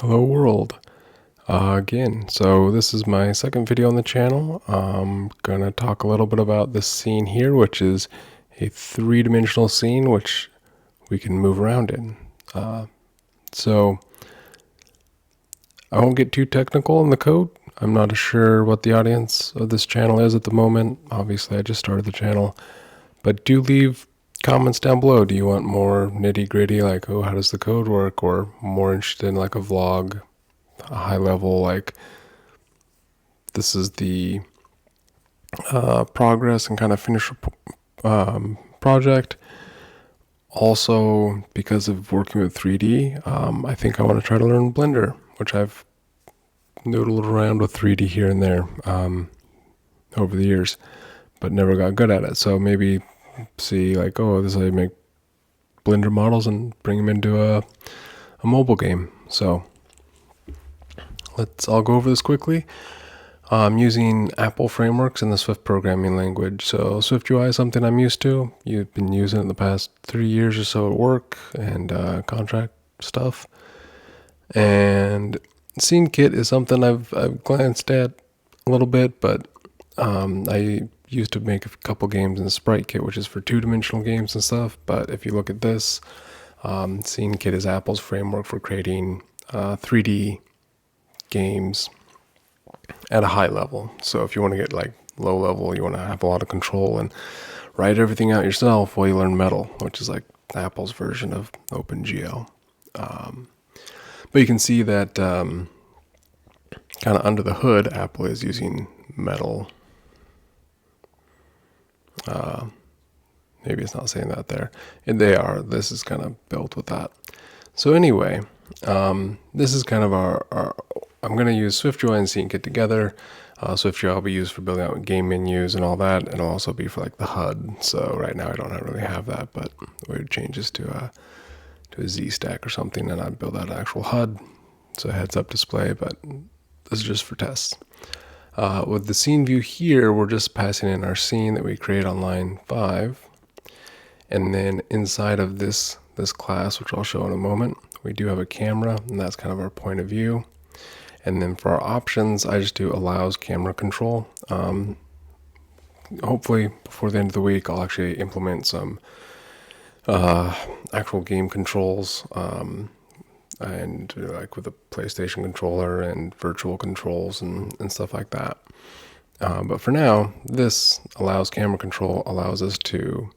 Hello world, again. So this is my second video on the channel. I'm gonna talk a little bit about this scene here, which is a three-dimensional scene which we can move around in. So I won't get too technical in the code. I'm not sure what the audience of this channel is at the moment. Obviously I just started the channel, but do leave comments down below. Do you want more nitty-gritty, like, oh, how does the code work, or more interested in like a vlog, a high level, like this is the progress and kind of finish project. Also, because of working with 3D, I think I want to try to learn Blender, which I've noodled around with 3D here and there over the years, but never got good at it. So maybe see like, oh, this is how you make Blender models and bring them into a mobile game. So I'll go over this quickly. I'm using Apple frameworks in the Swift programming language. So SwiftUI is something I'm used to. You've been using it in the past 3 years or so at work and contract stuff. And SceneKit is something I've glanced at a little bit, but I used to make a couple games in SpriteKit, which is for two-dimensional games and stuff. But if you look at this, SceneKit is Apple's framework for creating 3D games at a high level. So if you want to get like low level, you want to have a lot of control and write everything out yourself, well, you learn Metal, which is like Apple's version of OpenGL. But you can see that kind of under the hood, Apple is using Metal. Maybe it's not saying that there. And they are. This is kind of built with that. So anyway, this is kind of our I'm going to use SwiftUI and SceneKit together. SwiftUI will be used for building out game menus and all that. It'll also be for like the HUD. So right now I don't really have that, but we would change this to a Z stack or something, and I'd build out an actual HUD. So a heads up display, but this is just for tests. With the scene view here, we're just passing in our scene that we create on line 5. And then inside of this class, which I'll show in a moment, we do have a camera, and that's kind of our point of view. And then for our options, I just do allows camera control. Hopefully before the end of the week, I'll actually implement some actual game controls, and like with a PlayStation controller and virtual controls and stuff like that. But for now, this allows camera control allows us to,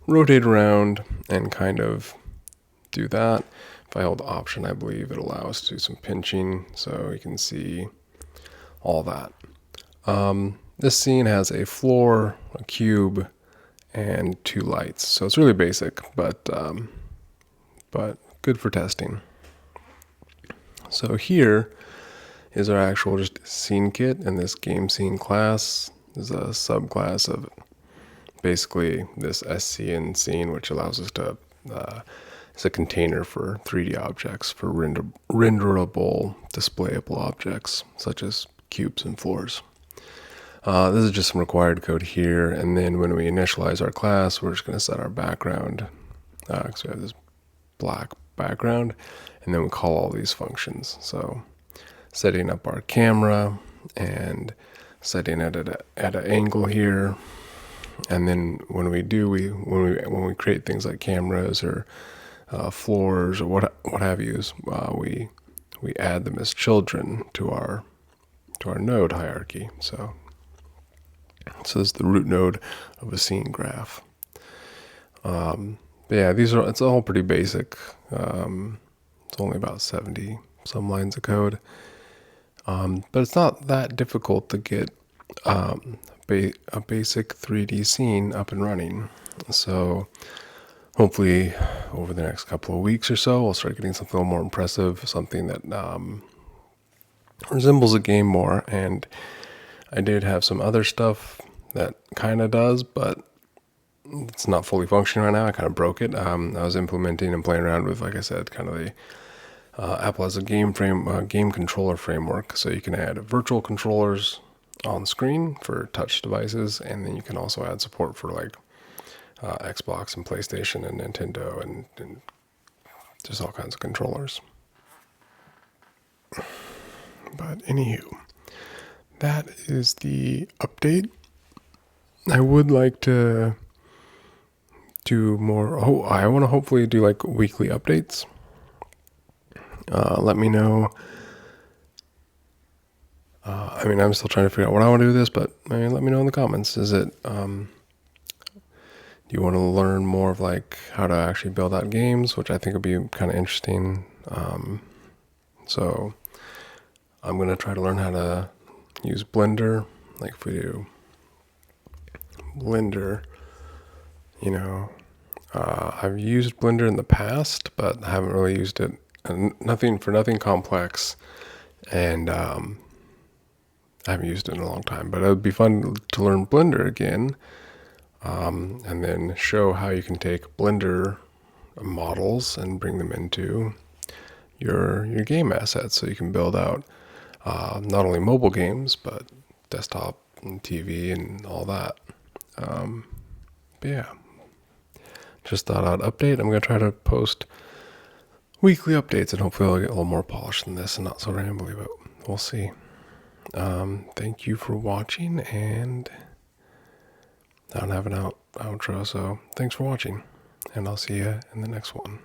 rotate around and kind of do that. If I hold option, I believe it allows us to do some pinching, so you can see all that. This scene has a floor, a cube, and 2 lights, so it's really basic, but good for testing. So here is our actual just scene kit, and this game scene class is a subclass of basically this SC and scene, which allows us to it's a container for 3D objects, for renderable, displayable objects, such as cubes and floors. This is just some required code here, and then when we initialize our class, we're just going to set our background, because we have this black background, and then we call all these functions. So setting up our camera, and setting it at an angle here, and then when we create things like cameras or floors or what have you, we add them as children to our node hierarchy. So this is the root node of a scene graph. But yeah, it's all pretty basic. It's only about 70 some lines of code, but it's not that difficult to get a basic 3D scene up and running. So hopefully over the next couple of weeks or so, we'll start getting something a little more impressive, something that resembles a game more. And I did have some other stuff that kind of does, but it's not fully functioning right now. I kind of broke it. I was implementing and playing around with, like I said, kind of the Apple has a game controller framework, so you can add virtual controllers on screen for touch devices, and then you can also add support for like Xbox and PlayStation and Nintendo and just all kinds of controllers. But anywho, that is the update. I would like to do more. Oh, I want to hopefully do like weekly updates. Let me know. I'm still trying to figure out what I want to do with this, but let me know in the comments. Is it, do you want to learn more of like how to actually build out games, which I think would be kind of interesting. So I'm going to try to learn how to use Blender. Like if we do Blender, I've used Blender in the past, but I haven't really used it. Nothing complex, and I haven't used it in a long time. But it would be fun to learn Blender again, and then show how you can take Blender models and bring them into your game assets, so you can build out not only mobile games but desktop and TV and all that. But yeah, just thought I'd update. I'm going to try to post weekly updates, and hopefully I'll get a little more polished than this and not so rambly, but we'll see. Thank you for watching, and I don't have an outro, so thanks for watching, and I'll see you in the next one.